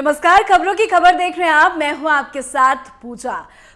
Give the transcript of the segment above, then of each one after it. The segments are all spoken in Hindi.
नमस्कार, खबरों की खबर देख रहे हैं आप। मैं हूं आपके साथ पूजा।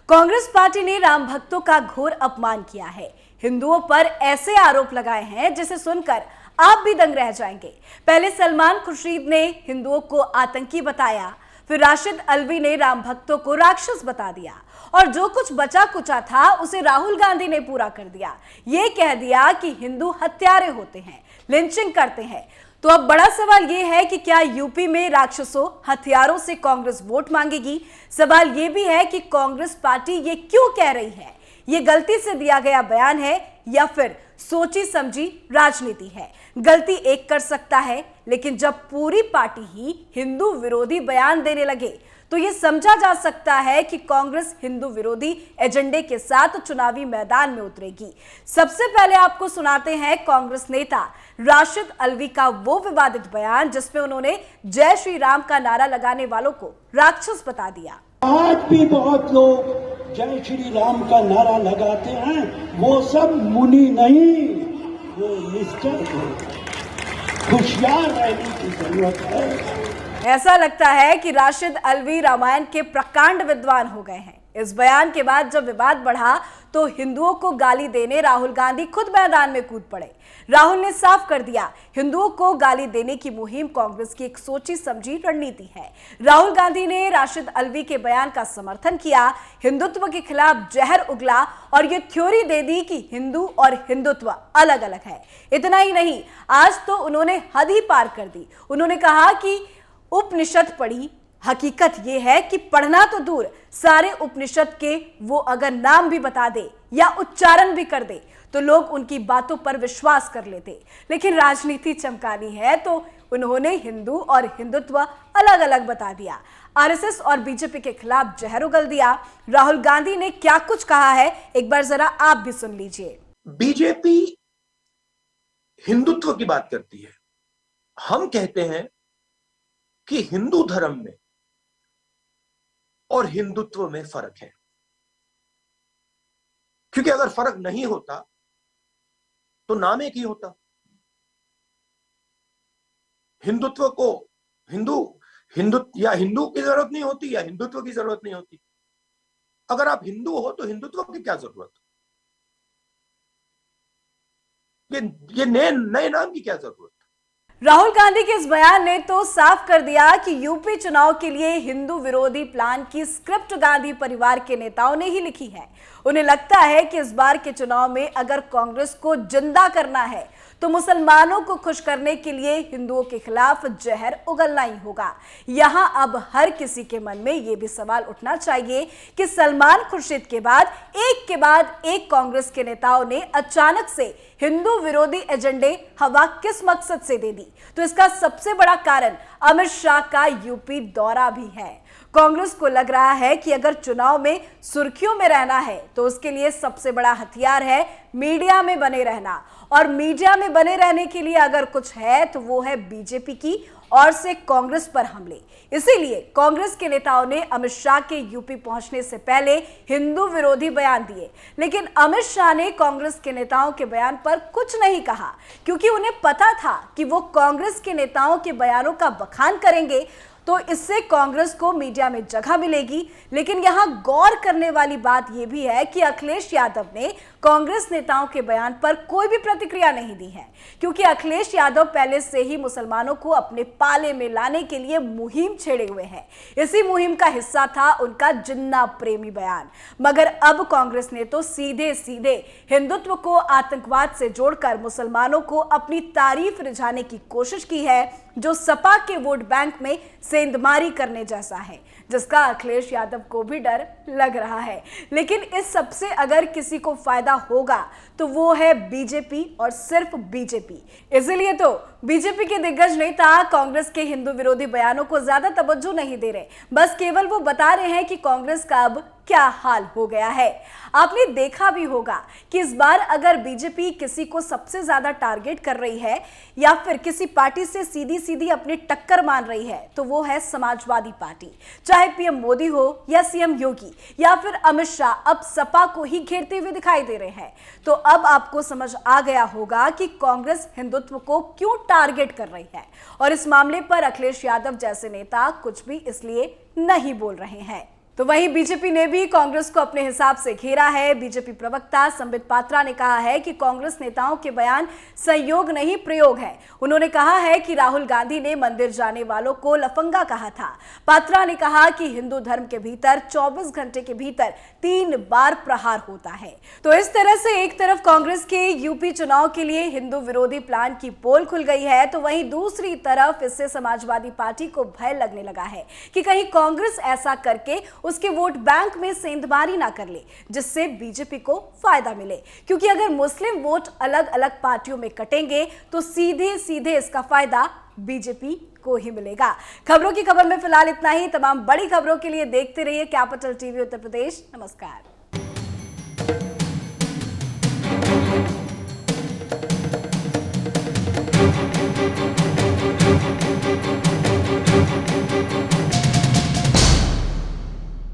कांग्रेस पार्टी ने राम भक्तों का घोर अपमान किया है। हिंदुओं पर ऐसे आरोप लगाए हैं जिसे सुनकर आप भी दंग रह जाएंगे। पहले सलमान खुर्शीद ने हिंदुओं को आतंकी बताया, फिर राशिद अल्वी ने राम भक्तों को राक्षस बता दिया और जो कुछ बचा कुचा था उसे राहुल गांधी ने पूरा कर दिया। ये कह दिया कि हिंदू हत्यारे होते हैं, लिंचिंग करते हैं। तो अब बड़ा सवाल यह है कि क्या यूपी में राक्षसों हथियारों से कांग्रेस वोट मांगेगी? सवाल यह भी है कि कांग्रेस पार्टी ये क्यों कह रही है? ये गलती से दिया गया बयान है या फिर सोची समझी राजनीति है? गलती एक कर सकता है, लेकिन जब पूरी पार्टी ही हिंदू विरोधी बयान देने लगे तो यह समझा जा सकता है कि कांग्रेस हिंदू विरोधी एजेंडे के साथ चुनावी मैदान में उतरेगी। सबसे पहले आपको सुनाते हैं कांग्रेस नेता राशिद अल्वी का वो विवादित बयान जिसमें उन्होंने जय श्री राम का नारा लगाने वालों को राक्षस बता दिया। आज भी बहुत लोग जय श्री राम का नारा लगाते हैं, वो सब मुनि नहीं, वो निश्चय है। होशियार रहने की जरूरत है। ऐसा लगता है कि राशिद अल्वी रामायण के प्रकांड विद्वान हो गए हैं। इस बयान के बाद जब विवाद बढ़ा तो हिंदुओं को गाली देने राहुल गांधी खुद मैदान में कूद पड़े। राहुल ने साफ कर दिया, हिंदुओं को गाली देने की मुहिम कांग्रेस की एक सोची समझी रणनीति है। राहुल गांधी ने राशिद अल्वी के बयान का समर्थन किया, हिंदुत्व के खिलाफ जहर उगला और ये थ्योरी दे दी कि हिंदू और हिंदुत्व अलग अलग है। इतना ही नहीं, आज तो उन्होंने हद ही पार कर दी। उन्होंने कहा कि उपनिषद पढ़ी। हकीकत यह है कि पढ़ना तो दूर, सारे उपनिषद के वो अगर नाम भी बता दे या उच्चारण भी कर दे तो लोग उनकी बातों पर विश्वास कर लेते। लेकिन राजनीति चमकानी है तो उन्होंने हिंदू और हिंदुत्व अलग अलग बता दिया। आरएसएस और बीजेपी के खिलाफ जहर उगल दिया। राहुल गांधी ने क्या कुछ कहा है, एक बार जरा आप भी सुन लीजिए। बीजेपी हिंदुत्व की बात करती है। हम कहते हैं कि हिंदू धर्म में और हिंदुत्व में फर्क है, क्योंकि अगर फर्क नहीं होता तो नाम एक ही होता। हिंदुत्व को हिंदू की जरूरत नहीं होती या हिंदुत्व की जरूरत नहीं होती। अगर आप हिंदू हो तो हिंदुत्व की क्या जरूरत? ये नए नाम की क्या जरूरत? राहुल गांधी के इस बयान ने तो साफ कर दिया कि यूपी चुनाव के लिए हिंदू विरोधी प्लान की स्क्रिप्ट गांधी परिवार के नेताओं ने ही लिखी है। उन्हें लगता है कि इस बार के चुनाव में अगर कांग्रेस को जिंदा करना है तो मुसलमानों को खुश करने के लिए हिंदुओं के खिलाफ जहर उगलना ही होगा। यहां अब हर किसी के मन में यह भी सवाल उठना चाहिए कि सलमान खुर्शीद के बाद एक कांग्रेस के नेताओं ने अचानक से हिंदू विरोधी एजेंडे हवा किस मकसद से दे दी? तो इसका सबसे बड़ा कारण अमित शाह का यूपी दौरा भी है। कांग्रेस को लग रहा है कि अगर चुनाव में सुर्खियों में रहना है तो उसके लिए सबसे बड़ा हथियार है मीडिया में बने रहना, और मीडिया में बने रहने के लिए अगर कुछ है तो वो है बीजेपी की और से कांग्रेस पर हमले। इसीलिए कांग्रेस के नेताओं ने अमित शाह के यूपी पहुंचने से पहले हिंदू विरोधी बयान दिए। लेकिन अमित शाह ने कांग्रेस के नेताओं के बयान पर कुछ नहीं कहा, क्योंकि उन्हें पता था कि वो कांग्रेस के नेताओं के बयानों का बखान करेंगे तो इससे कांग्रेस को मीडिया में जगह मिलेगी। लेकिन यहां गौर करने वाली बात यह भी है कि अखिलेश यादव ने कांग्रेस नेताओं के बयान पर कोई भी प्रतिक्रिया नहीं दी है, क्योंकि अखिलेश यादव पहले से ही मुसलमानों को अपने पाले में लाने के लिए मुहिम छेड़े हुए हैं। इसी मुहिम का हिस्सा था उनका जिन्ना प्रेमी बयान। मगर अब कांग्रेस ने तो सीधे सीधे हिंदुत्व को आतंकवाद से जोड़कर मुसलमानों को अपनी तारीफ रिझाने की कोशिश की है, जो सपा के वोट बैंक में सेंधमारी करने जैसा है, जिसका अखिलेश यादव को भी डर लग रहा है। लेकिन इस सबसे अगर किसी को फायदा होगा तो वो है बीजेपी और सिर्फ बीजेपी। इसलिए तो बीजेपी के दिग्गज नेता कांग्रेस के हिंदू विरोधी बयानों को ज्यादा तवज्जो नहीं दे रहे, बस केवल वो बता रहे हैं कि कांग्रेस का अब क्या हाल हो गया है। आपने देखा भी होगा कि इस बार अगर बीजेपी किसी को सबसे ज्यादा टारगेट कर रही है या फिर किसी पार्टी से सीधी सीधी अपनी टक्कर मान रही है तो वो है समाजवादी पार्टी। चाहे पीएम मोदी हो या सीएम योगी या फिर अमित शाह, अब सपा को ही घेरते हुए दिखाई दे रहे हैं। तो अब आपको समझ आ गया होगा कि कांग्रेस हिंदुत्व को क्यों टारगेट कर रही है और इस मामले पर अखिलेश यादव जैसे नेता कुछ भी इसलिए नहीं बोल रहे हैं। तो वहीं बीजेपी ने भी कांग्रेस को अपने हिसाब से घेरा है। बीजेपी प्रवक्ता संबित पात्रा ने कहा है कि कांग्रेस नेताओं के बयान संयोग नहीं प्रयोग है। उन्होंने कहा है कि राहुल गांधी ने मंदिर जाने वालों को लफंगा कहा था। पात्रा ने कहा कि हिंदू धर्म के भीतर 24 घंटे के भीतर 3 बार प्रहार होता है। तो इस तरह से एक तरफ कांग्रेस के यूपी चुनाव के लिए हिंदू विरोधी प्लान की पोल खुल गई है, तो वहीं दूसरी तरफ इससे समाजवादी पार्टी को भय लगने लगा है कि कहीं कांग्रेस ऐसा करके उसके वोट बैंक में सेंधमारी ना कर ले, जिससे बीजेपी को फायदा मिले। क्योंकि अगर मुस्लिम वोट अलग अलग पार्टियों में कटेंगे तो सीधे सीधे इसका फायदा बीजेपी को ही मिलेगा। खबरों की खबर में फिलहाल इतना ही। तमाम बड़ी खबरों के लिए देखते रहिए कैपिटल टीवी उत्तर प्रदेश। नमस्कार।